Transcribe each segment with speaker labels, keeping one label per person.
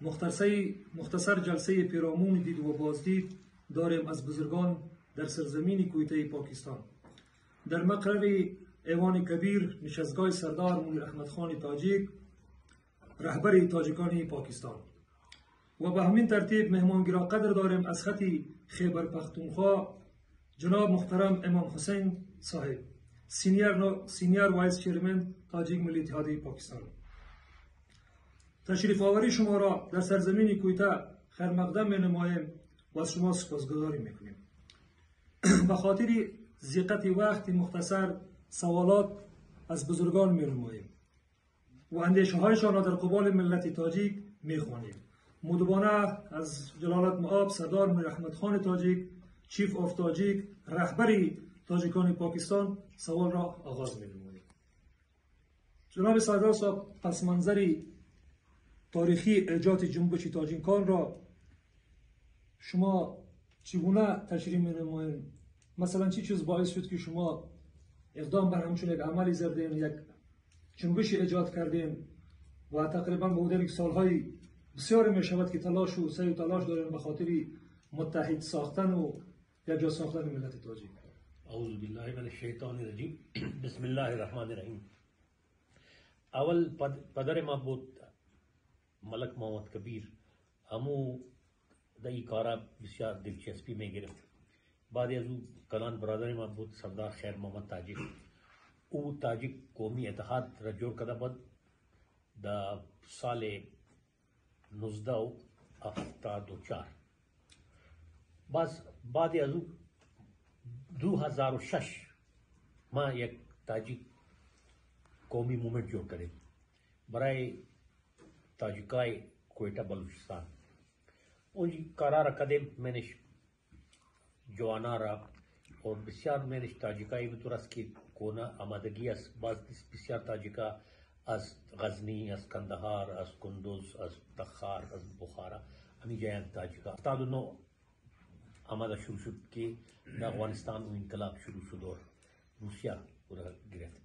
Speaker 1: مختصر جلسه پیرامون دید و بازدید داریم از بزرگان در سرزمین کویته پاکستان. در مقر ایوان کبیر نشستگاه سردار منیر احمد خان تاجیک رهبر تاجیکان پاکستان و به همین ترتیب مهمانگرا قدر داریم از خط خیبر پختونخوا جناب محترم امام حسین صاحب سینیر وایس چیرمن تاجیک ملی اتحادیه پاکستان. تشریف آوری شما را در سرزمین کویته خیر مقدم می نماییم و از شما سپاسگزاری میکنیم. به خاطر ضیقت وقت مختصر سوالات از بزرگان می نماییم و اندیشه هایشان را در قبال ملت تاجیک می خوانیم. مدبانه از جلالت مآب سردار منیر احمد خان تاجیک چیف آف تاجیک رهبری تاجیکان پاکستان سوال را آغاز می نماییم. جناب سردار صاحب، پس منظری تاریخی ایجاد جنبش تاجیکان را شما چگونه تشریح می نمایید؟ مثلا چی چیز باعث شد که شما اقدام بر همچون یک عملی زدین، یک جنبش ایجاد کردین و تقریبا به حدود سالهای بسیاری می شود که تلاش و سعی و تلاش دارین به خاطر متحد ساختن و یک جا ساختن ملت تاجیک؟
Speaker 2: اعوذ بالله من الشیطان الرجیم. بسم الله الرحمن الرحیم. اول پدر ما بود ملک محمد کبیر همو در این کارا بسیار دلچسپی می گرفت. بعد از او کلان برادر ما بود سردار خیر محمد تاجیک، او تاجیک قومی اتحاد را جوڑ کرده بود در سال 1974. بعد از او 2006 ما یک تاجیک قومی مومنٹ جوڑ کرده برای تاجیکای کوئٹہ بلوچستان. اون کارا را کدیم منش جوانا را اور بسیار منش تاجیکای بطورست که کونا آمادگی است. باز بسیار تاجیکا از غزنی، از کندهار، از کندوز، از تخار، از بخارا همی جایان تاجیکا 79 آماده شروع شد که در افغانستان و انقلاب شروع شد اور روسیہ پورا گرفت.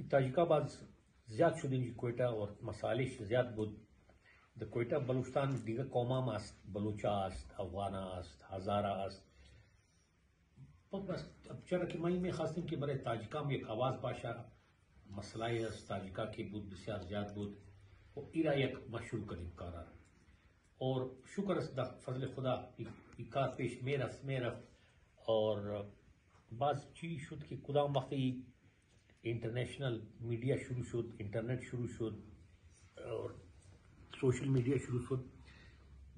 Speaker 2: تاجیکا باز زیاد شد اینجا کوئٹہ اور مسالش زیاد بود. در کوئٹہ بلوچستان دیگر قومام است، بلوچا است، افغانا است، هزارا است. بس چرا که ما می خواستیم که برای تاجیکام یک آواز باشه. مسئله از تاجیکا که بود بسیار زیاد بود و ایرا یک مشهور کنیم کارا اور شکر است در فضل خدا این کار پیش می رفت اور بعض چی شد که کدام وقتی انٹرنیشنل میڈیا شروع شد، انٹرنیٹ شروع شد اور سوشل میڈیا شروع شد.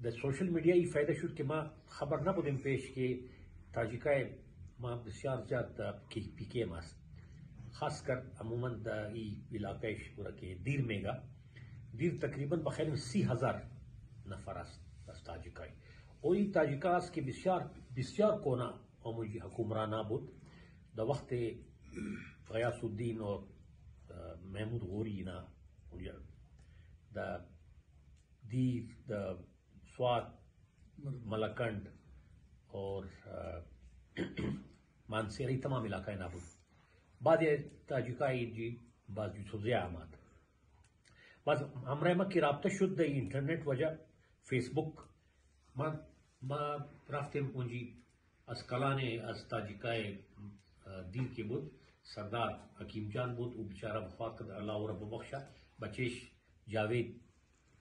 Speaker 2: در سوشل میڈیا ای فائدہ شد که ما خبر نبودیم پیش که تاجیکای ما بسیار زیاد پی کے ایم است. خاص کر عموماً در ای علاقهش پورا که دیر میگا دیر تقریباً بخیر 30,000 نفر است از تاجیکای. و ای تاجیکا است که بسیار کونا اموجی حکمرانا بود. در وقت غیاث الدین اور محمود غوری اینا دا دیر دا سوات ملکنڈ اور مانسیری تمام علاقہ نابود. بعد تاجیکائی جی بعض جوزے آماد بعض ہمراہ ما کی رابطہ شد دا انٹرنیٹ وجہ فیس بک ما رفتیم اونجی از کلانے از تاجیکائی دیر کے بود سردار حکیم جان بود او بیچارہ وفات کرد اللہ و رب بخشا. بچیش جاوید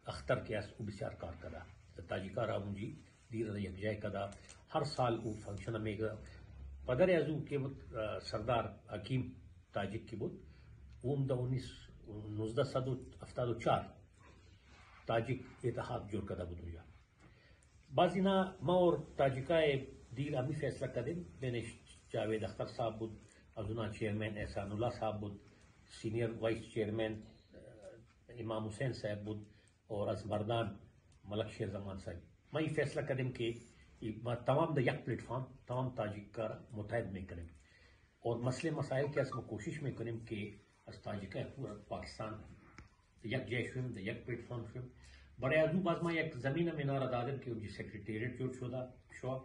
Speaker 2: اختر کے اس او بسیار کار کدا تاجیکا را اونجی دیر یک جائے کدا ہر سال او فنکشن میں پدر ازو کے بود سردار حکیم تاجک کی بود اوم دا 1974 تاجک اتحاد جوڑ کدا بود اونجا. بعضینا ما اور تاجکای دیر امی فیصلہ کدیم بینش جاوید اختر صاحب بود، ازونا چیئرمین احسان اللہ صاحب بود، سینئر وائس چیئرمین امام حسین صاحب بود اور از مردان ملک شیر زمان صاحب. میں یہ فیصلہ کردیم کہ تمام دا یک پلیٹ فارم تمام تاجک کا متحد میں کریں اور مسئلے مسائل کے اس میں کوشش میں کریں کہ از تاجکہ پورا پاکستان یک جے شویم دا یک پلیٹ فارم شویم. برای ازو باز ما یک زمین میں نارا دادم کہ ان جی سیکریٹریٹ جوڑ شدہ شو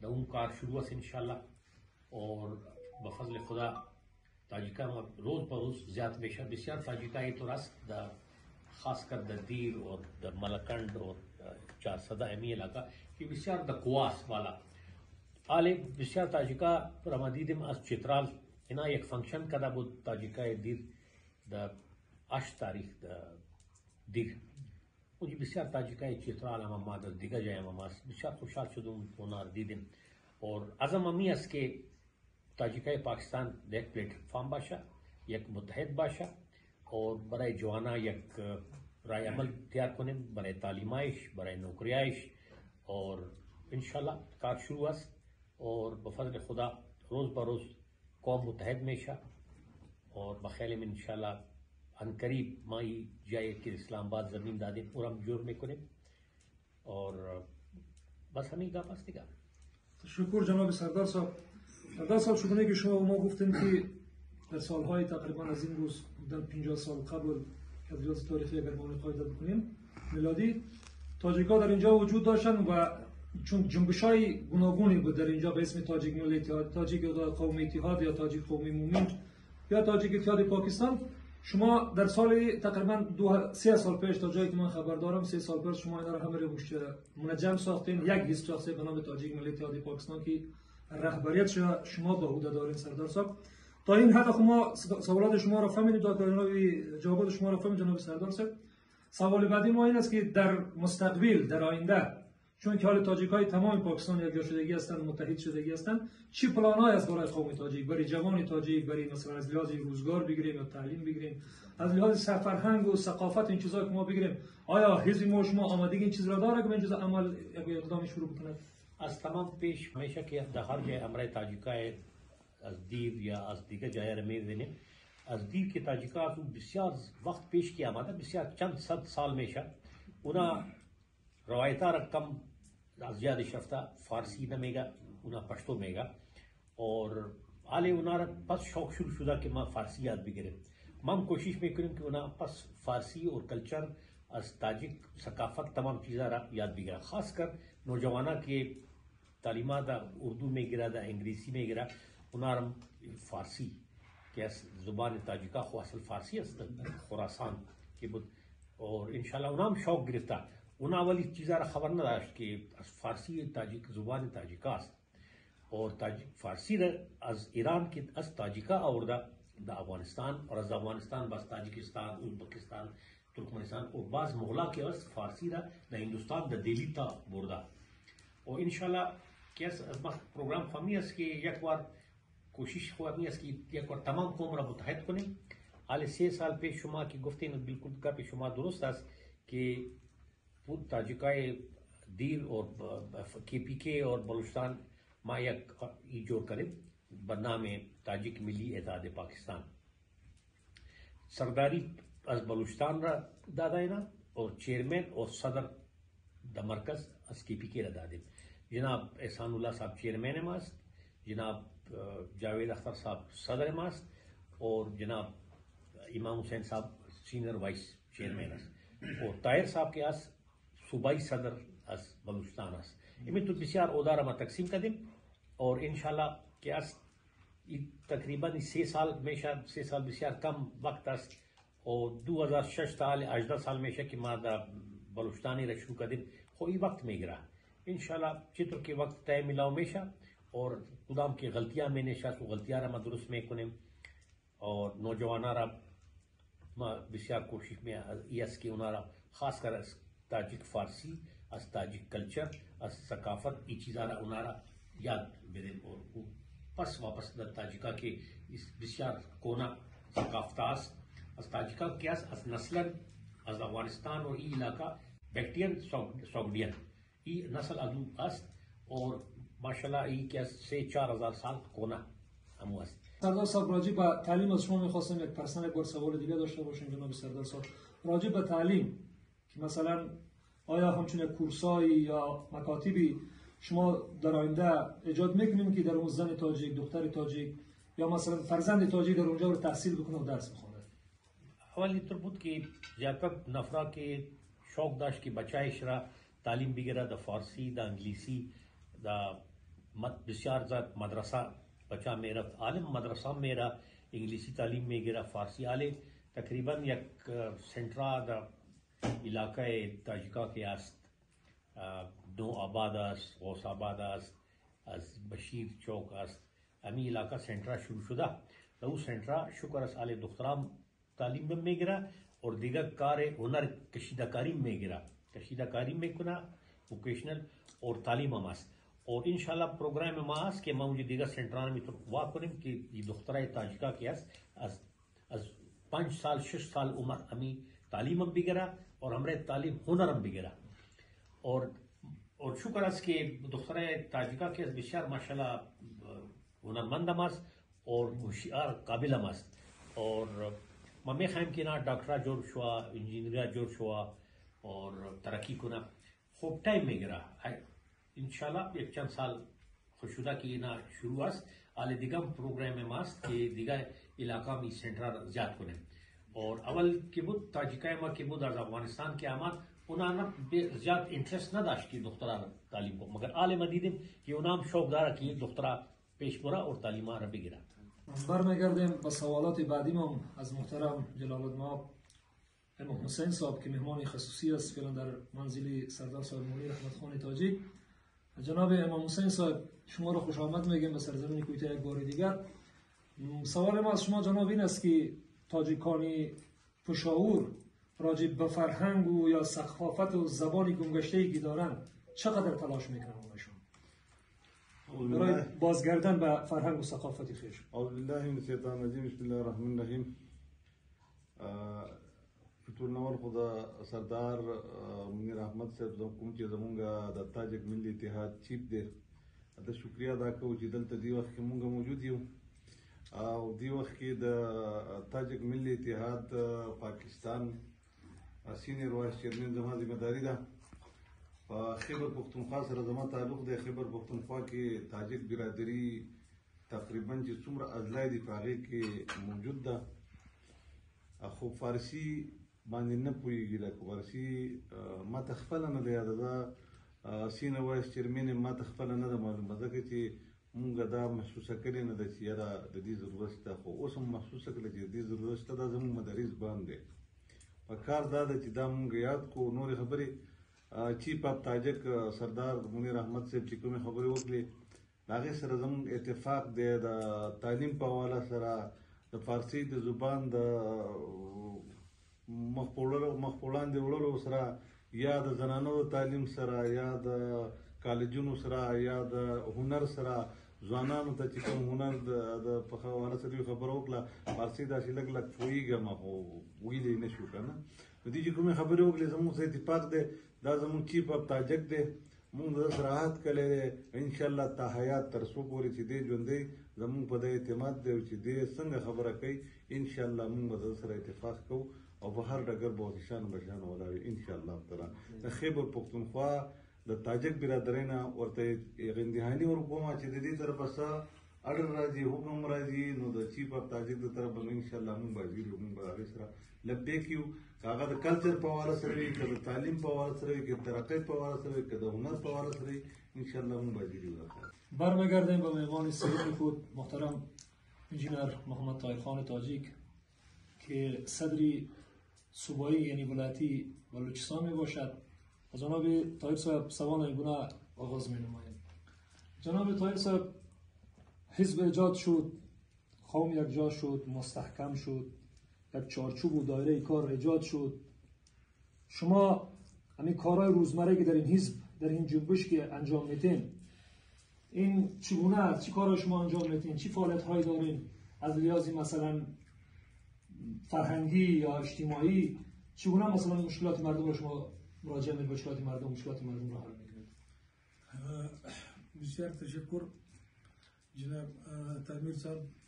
Speaker 2: دا اون کار شروع ہے انشاءاللہ اور بفضل خدا تاجکہ روز بروز زیاد بسیار تاجکہ تو راست دا خاص کر در دیر اور در ملکنڈ اور چارسدہ امی علاقہ که بسیار در کواس والا آله بسیار تاجیکا رما دیدیم از چترال اینا یک فنکشن کده بود تاجیکای دیر در 8 تاریخ در دیر اونجی بسیار تاجیکای چترال هم ما در دیگه جای هم بسیار خوشحال شدیم اونا دیدیم اور ازم امی است که تاجیکای پاکستان یک پلیتفارم باشه یک متحد باشه اور برای جوانا یک رای عمل تیار کنیم برای تعلیمایش برای نوکریایش اور انشاءاللہ کار شروع است اور بفضل خدا روز بروز قوم متحد میشه اور بخیال من انشاءاللہ ان قریب مائی جائے کہ اسلام آباد زمین دادیم اور ہم جور میکنیم اور بس همین گپ است دیگه.
Speaker 1: تشکر جناب سردار صاحب. سردار صاحب شکونه که شما ما گفتیم که در سالهای تقریبا از این روز در 50 سال قبل که از لحاظ تاریخی اگر ما قاعده بکنیم میلادی تاجیک‌ها در اینجا وجود داشتن و چون جنبش‌های گوناگونی بود در اینجا به اسم تاجیک ملی اتحاد، تاجیک قومی اتحاد یا تاجیک قومی مومن یا تاجیک اتحاد پاکستان. شما در سال تقریبا 3 سال پیش تا جایی که من خبر دارم 3 سال پیش شما اینا رو همه رو منجم ساختین، یک حزب شخصی به نام تاجیک ملی اتحاد پاکستان که رهبریت شما به عهده دارین سردار صاحب. تا این حد ما سوالات شما را فهمیدیم، جوابات شما را فهمیدیم جناب سردار صاحب. سوال بعدی ما این است که در مستقبل در آینده چون که حال تاجیک‌های تمام پاکستان یکجا شدگی هستند متحد شدگی هستند چی پلان‌هایی است برای قوم تاجیک، برای جوان تاجیک، برای مثلا از لحاظ روزگار بگیریم یا تعلیم بگیریم، از لحاظ فرهنگ و ثقافت این چیزا که ما بگیریم، آیا حزب ما شما آمادگی این چیز را داره که این چیز عمل اقدامی شروع بکنه؟
Speaker 2: از تمام پیش همیشه که در هر جای امر تاجیکای از دیر یا از دیگه جای را می‌بینیم از دیر که تاجیکا بسیار وقت پیش کی آمده بسیار چند صد سال میشه اونا روایتا را کم از زیادش رفته فارسی نمیگه اونا پشتو میگه اور حالی اونا را پس شوق شروع شده که ما فارسی یاد بگیریم. ما هم کوشش میکنیم که اونا پس فارسی اور کلچر از تاجیک ثقافت تمام چیزا را یاد بگیره، خاص کر نوجوانا که تعلیمات اردو میگیره دا انگلیسی میگیره اونا را فارسی که از زبان تاجیکا خو اصل فارسی است خراسان که بود اور انشاءاللہ اونا هم شوق گرفته. اونا اولی چیزا را خبر نداشت که از فارسی تاجیک زبان تاجیکا است اور فارسی را از ایران که از تاجیکا آورده دا افغانستان اور از افغانستان بس تاجیکستان ازبکستان ترکمنستان اور بعض مغلا که از فارسی را دا هندوستان دا دلی تا برده و انشاءاللہ که از پروگرام فهمی است که یک بار کوشش خواهی است که یک بار تمام قوم را متحد کنیم. حال 3 سال پیش شما که گفتین بالکل که شما درست است که تاجیکای دیر اور کے پی کے اور بلوچستان ما یک جوڑ کریں بنام تاجک ملی اتحاد پاکستان سرداری از بلوچستان را دادائنا اور چیئرمین اور صدر دا مرکز از کے پی کے را دادیں. جناب احسان اللہ صاحب چیئرمین ماست، جناب جاوید اختر صاحب صدر ماست اور جناب امام حسین صاحب سینئر وائس چیئرمین است اور طاہر صاحب کے اس صوبائی صدر از بلوچستان است. امی تو بسیار عہدہ ما تقسیم کردیم اور انشاءاللہ کہ اس تقریباً 3 سال میشا 3 سال بسیار کم وقت است اور 2006 سال 18 سال میشا کہ ما دا بلوچستانی را شروع کردیم خو ای وقت میں گرا انشاءاللہ چطور کے وقت طے ملاو میشا اور کدام کی غلطیاں میں نشا سو غلطیاں را ما درست میں کنیم اور نوجوانا را ما بسیار کوشش میں ایس کی اونا را خاص کر تاجک فارسی از تاجک کلچر از ثقافت ای چیزا را اونا را یاد بدیم اور پس واپس در تاجکا کے اس بسیار کونا ثقافت از تاجکا کے از نسلن از افغانستان اور ای علاقہ بیکٹین سوگڈین ای نسل ازو است اور ماشاءاللہ ای که از 3-4 هزار سال کونا همو است.
Speaker 1: سردار صاحب راجع به تعلیم از شما میخواستم یک پرسنل یک بار سوال دیگه داشته باشیم جناب سردار صاحب. راجع به تعلیم که مثلا آیا همچون کورسایی یا مکاتبی شما در آینده ایجاد میکنیم که در اون زن تاجیک دختر تاجیک یا مثلا فرزند تاجیک در اونجا رو تحصیل بکنه و درس بخونه؟
Speaker 2: اولی طور بود که زیادتر نفرا که شوق داشت که بچایش را تعلیم بگیره دا فارسی دا انگلیسی دا بسیار زیاد مدرسہ بچہ میرا عالم مدرسہ میرا انگلیسی تعلیم میں گرا فارسی آلے تقریباً یک سنٹرا دا علاقه تاجیکا که است نو آباد است، غوث آباد است، از بشیر چوک است. امی علاقه سنترا شروع شده و او سنترا شکر است آل دخترام تعلیم میگیره اور دیگر کار هنر کشیدکاری میگیره، کشیدکاری میکنه ووکیشنل اور تعلیم هم است. اور انشالله پروگرام ما است که ما اونجا دیگر سنتران میتونیم وا کنیم که این دخترای تاجیکا که است از 5 سال 6 سال عمر امی تعلیم هم بگیره اور همراه تعلیم هنر هم بگیره. اور شکر است که دخترای تاجیکا که است بسیار ماشاءالله هنرمند هم است اور هوشیار قابل هم است. اور ما میخوایم که نه دکترا جور شوا، انجینیریا جور شوا اور ترقی کنه. خوب تایم میگیره. انشالله یک چند سال خوشوده که اینا شروع است. آل دیگه پروگرام ماست که دیگه علاقه می سنتر زیاد کنیم. اور اول که بود تاجیکای ما که بود از افغانستان که آمد اونا زیاد اینترست نداشت که دخترا تعلیم کو، مگر آل ما دیدیم که اونا هم شوق داره که دخترا پیش بره اور تعلیم را بگیره.
Speaker 1: برمیگردیم به سوالات بعدی ما از محترم جلال الدماغ امام حسین صاحب که مهمان خصوصی است فعلا در منزل سردار صاحب منیر احمد خان تاجیک. جناب امام حسین صاحب شما را خوش آمد میگیم به سرزمین کویته یک بار دیگر. سوال ما از شما جناب این است که تاجیکانی پشاور راجع به فرهنگ و یا ثقافت و زبانی گمگشته‌ای که دارند چقدر تلاش میکنن اونشون برای بازگردن به فرهنگ و ثقافت خویش؟
Speaker 3: اعوذ بالله من الشیطان الرجیم، بسم الله الرحمن الرحیم. فطور نور خدا سردار منیر احمد صاحب کوم چې زمونږ د تاجک ملي اتحاد چیف دی د شکریہ ادا کوو چې دلته دی وخت کې مونږ موجود یو او دی وخت کې د تاجک ملي اتحاد پاکستان سینیر وایس چیرمن زما ذمہ داری ده. په خیبر پختونخوا سره زما تعلق دی. خیبر پختونخوا کې تاجک برادری تقریبا چې څومره اضلاع دي په هغې کې موجود ده. خو فارسي باندې نه پوهېږي، لکه فارسي ما ته خپله نه ده یاده ده. سینه وایس چیرمن ما ته خپله نه ده معلومه، ځکه چې مونږ دا محسوسه کړې نه ده چې یاره د دې ضرورت شته. خو اوس هم محسوسه کړله چې د دې ضرورت شته. دا زموږ مدرس بند دی. په کار دا ده چې دا مونږ یاد کو. نورې خبرې چیف اف تاجک سردار منیر احمد صاحب چې کومې خبرې وکړې د هغې سره زموږ اتفاق دی. د تعلیم په حواله سره د فارسي د زبان د مخ په وړاندې وړلو سره یا د زنانو د تعلیم سره یا د کالجونو سره یا د هنر سره ځوانانو ته چې کوم هنر د په حواله سره خبره وکړه فارسي داسې لږ لږ پوهېږم خو ویلی نه شو که نه. نو دې چې کومې خبرې وکړې زموږ سره اتفاق دی. دا زموږ چیف اف تاجک دی. مونږ د سره عهد کړی دی انشاءالله تا حیات تر څو پورې چې دی ژوندی زموږ په دې اعتماد دی چې دی څنګه خبره کوي انشاءالله مونږ به د سره اتفاق کوو او په هر ډګر به شان بشان ولاړ وي انشاءالله تعالی. د خیبر پختونخوا د تاجک برادرۍ نه ورته امتحاني ورکوم چې د دې طرفه څه اډر راځي حکم راځي نو د چیف اف تاجک د طرفه به انشاءالله مونږ به حاضر یو. مونږ به هغې سره لبیک یو، که هغه د کلچر په حواله سره وي، که د تعلیم په حواله سره وي، که د ترقۍ په حواله سره وي، که د هنر په حواله سره وي، انشاءالله مونږ به حاضر یو.
Speaker 1: برمیگردیم به مهمان سوم خود محترم انجینر محمد طاهر خان تاجیک که صدری صوبایی یعنی ولایتی بلوچستان می باشد. از جناب طاهر صاحب سوال این گونه آغاز می نماییم. جناب طاهر صاحب حزب ایجاد شد، قوم یک جا شد، مستحکم شد، یک چارچوب و دایره کار ایجاد شد. شما همین کارهای روزمره که در این حزب در این جنبش که انجام میتین این چگونه است؟ چی کارها شما انجام میتین؟ چی فعالیت هایی دارین از لحاظ مثلا فرهنگی یا اجتماعی؟ چگونه مثلا مشکلات مردم رو شما مراجعه میکنید؟ مشکلات مردم رو حل میکنید؟
Speaker 4: بسیار تشکر جناب تعمیر صاحب،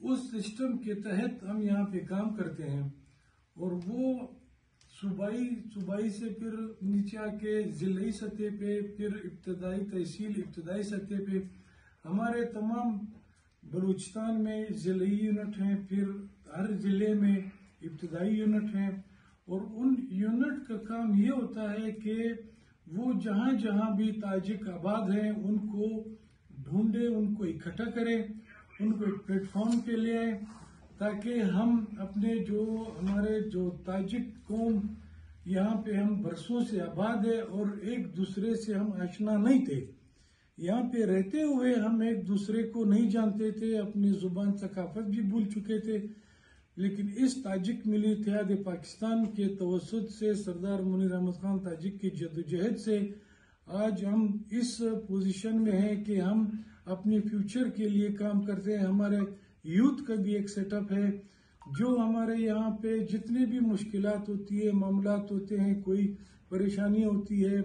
Speaker 4: اس سسٹم کے تحت ہم یہاں پہ کام کرتے ہیں، اور وہ صوبائی سے پھر نیچے آ کے ضلعی سطح پہ، پھر ابتدائی تحصیل ابتدائی سطح پہ ہمارے تمام بلوچستان میں ضلعی یونٹ ہیں، پھر ہر ضلع میں ابتدائی یونٹ ہیں، اور ان یونٹ کا کام یہ ہوتا ہے کہ وہ جہاں جہاں بھی تاجک آباد ہیں ان کو ڈھونڈے، ان کو اکٹھا کریں، ان کو ایک پلیٹ فارم پہ لے آئیں، تاکہ ہم اپنے ہمارے جو تاجک قوم یہاں پہ ہم برسوں سے آباد ہے اور ایک دوسرے سے ہم آشنا نہیں تھے، یہاں پہ رہتے ہوئے ہم ایک دوسرے کو نہیں جانتے تھے، اپنی زبان ثقافت بھی بھول چکے تھے، لیکن اس تاجک ملی اتحاد پاکستان کے توسط سے، سردار منیر احمد خان تاجک کی جدوجہد سے آج ہم اس پوزیشن میں ہیں کہ ہم اپنے فیوچر کے لیے کام کرتے ہیں۔ ہمارے یوتھ کا بھی ایک سیٹ اپ ہے، جو ہمارے یہاں پہ جتنے بھی مشکلات ہوتی ہے، معاملات ہوتے ہیں، کوئی پریشانی ہوتی ہے،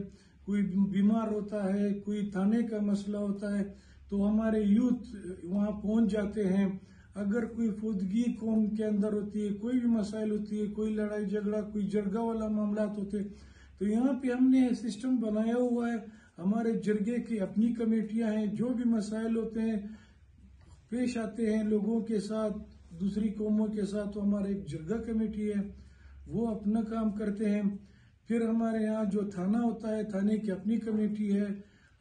Speaker 4: کوئی بیمار ہوتا ہے، کوئی تھانے کا مسئلہ ہوتا ہے، تو ہمارے یوتھ وہاں پہنچ جاتے ہیں۔ اگر کوئی فودگی قوم کے اندر ہوتی ہے، کوئی بھی مسائل ہوتی ہے، کوئی لڑائی جھگڑا، کوئی جرگہ والا معاملات ہوتے، تو یہاں پہ ہم نے سسٹم بنایا ہوا ہے، ہمارے جرگے کی اپنی کمیٹیاں ہیں، جو بھی مسائل ہوتے ہیں پیش آتے ہیں لوگوں کے ساتھ، دوسری قوموں کے ساتھ، تو ہمارے ایک جرگہ کمیٹی ہے، وہ اپنا کام کرتے ہیں۔ پھر ہمارے یہاں جو تھانہ ہوتا ہے، تھانے کی اپنی کمیٹی ہے۔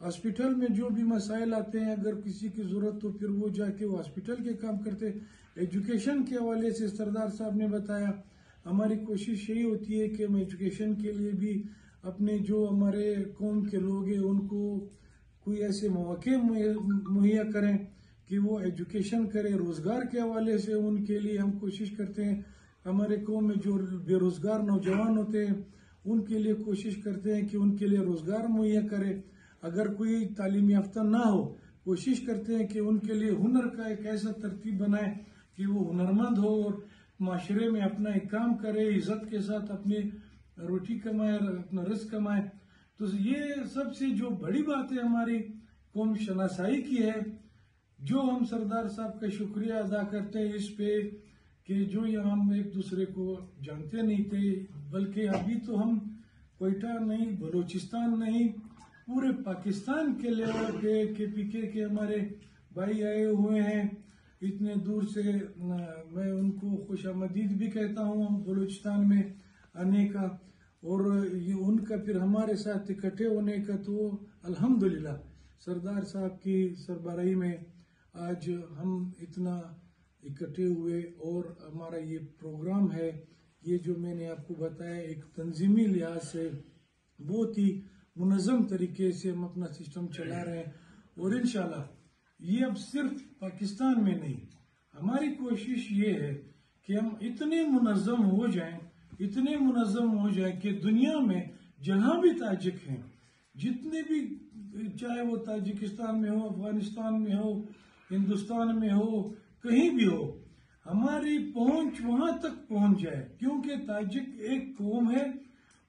Speaker 4: ہاسپٹل میں جو بھی مسائل آتے ہیں، اگر کسی کی ضرورت تو پھر وہ جا کے وہ ہاسپٹل کے کام کرتے۔ ایجوکیشن کے حوالے سے سردار صاحب نے بتایا، ہماری کوشش یہی ہوتی ہے کہ ہم ایجوکیشن کے لیے بھی اپنے جو ہمارے قوم کے لوگ ہیں ان کو کوئی ایسے مواقع مہیا کریں کہ وہ ایجوکیشن کریں۔ روزگار کے حوالے سے ان کے لیے ہم کوشش کرتے ہیں، ہمارے قوم میں جو بے روزگار نوجوان ہوتے ہیں ان کے لیے کوشش کرتے ہیں کہ ان کے لیے روزگار مہیا کرے۔ اگر کوئی تعلیم یافتہ نہ ہو، کوشش کرتے ہیں کہ ان کے لیے ہنر کا ایک ایسا ترتیب بنائے کہ وہ ہنرمند ہو اور معاشرے میں اپنا ایک کام کرے، عزت کے ساتھ اپنی روٹی کمائے، اپنا رزق کمائے۔ تو یہ سب سے جو بڑی بات ہے ہماری قوم شناسائی کی ہے، جو ہم سردار صاحب کا شکریہ ادا کرتے ہیں اس پہ کہ جو یہاں ہم ایک دوسرے کو جانتے نہیں تھے، بلکہ ابھی تو ہم کوئٹہ نہیں، بلوچستان نہیں، پورے پاکستان کے لیول پہ کے پی کے ہمارے بھائی آئے ہوئے ہیں اتنے دور سے۔ میں ان کو خوش آمدید بھی کہتا ہوں بلوچستان میں آنے کا، اور یہ ان کا پھر ہمارے ساتھ اکٹھے ہونے کا۔ تو الحمدللہ سردار صاحب کی سربراہی میں آج ہم اتنا اکٹھے ہوئے، اور ہمارا یہ پروگرام ہے، یہ جو میں نے آپ کو بتایا ایک تنظیمی لحاظ سے بہت ہی منظم طریقے سے ہم اپنا سسٹم چلا رہے ہیں، اور انشاءاللہ یہ اب صرف پاکستان میں نہیں، ہماری کوشش یہ ہے کہ ہم اتنے منظم ہو جائیں کہ دنیا میں جہاں بھی تاجک ہیں، جتنے بھی، چاہے وہ تاجکستان میں ہو، افغانستان میں ہو، ہندوستان میں ہو، کہیں بھی ہو، ہماری پہنچ وہاں تک پہنچ جائے، کیونکہ تاجک ایک قوم ہے،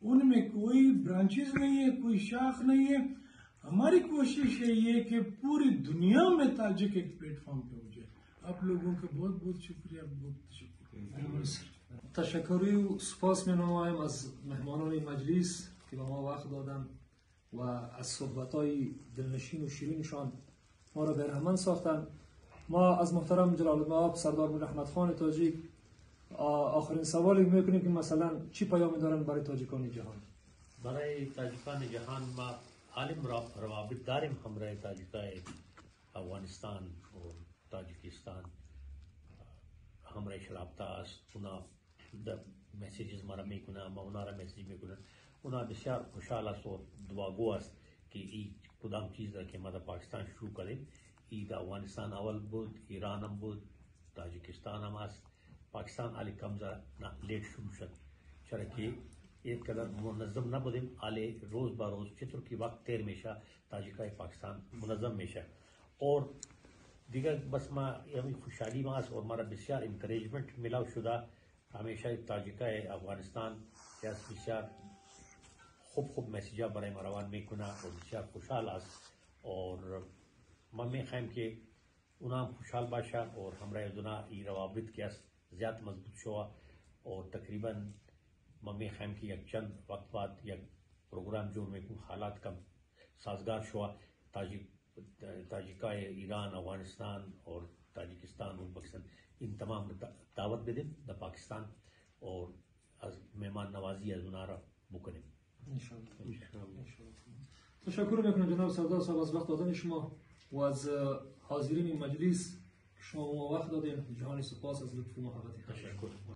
Speaker 4: ان میں کوئی برانچز نہیں ہے، کوئی شاخ نہیں ہے۔ ہماری کوشش ہے یہ کہ پوری دنیا میں تاجک ایک پلیٹ فارم پہ ہو جائے۔ آپ لوگوں کا بہت بہت شکریہ، بہت شکریہ۔
Speaker 1: تشکری و سپاس می‌نمایم از مهمانان مجلس که به ما وقت دادن و از صحبت‌های دلنشین و شیرینشان ما را بهرهمند ساختن. ما از محترم جلال المآب سردار منیر احمد خان تاجیک آخرین سوالی میکنیم که مثلا چی پیامی دارن برای تاجیکان جهان؟
Speaker 2: برای تاجیکان جهان ما عالم روابط داریم همراه تاجیکای افغانستان و تاجیکستان همراهش رابطه است. اونا مسیجز مرا میکنن، ما اونا را مسیج میکنن. اونا بسیار خوشحال است و دعاگو است که این کدام چیز را که ما در پاکستان شروع کردیم، این در افغانستان اول بود، ایران هم بود، تاجیکستان هم است. پاکستان علی کمزا لیٹ شروع شد، چرا که یک قدر منظم نبودیم. علی روز با روز چطور که وقت تیر میشه تاجیکای پاکستان منظم میشه. اور دیگر بس ما یعنی خوشحالی ماست اور مرا بسیار انکریجمنت ملاو شده. همیشه تاجیکای افغانستان بسیار خوب مسیجا برای ما روان میکنه و بسیار خوشحال است. اور ما میخوایم که اونا هم خوشحال باشه اور همراه از اونا این روابط که است زیاد مضبوط شوه اور تقریبا ما میخوایم که یک چند وقت بعد یک پروگرام جور میکنیم حالات کم سازگار شوه تاجیکای ایران افغانستان اور تاجکستان ازبکستان این تمام دعوت بدیم در پاکستان اور از مهمان نوازی از اونا را بکنیم
Speaker 1: انشاءالله. تشکر میکنم جناب سردار صاحب از وقت دادن شما و از حاضرین مجلس که شما وقت دادین. جهان سپاس از لطف و محبت.
Speaker 2: تشکر.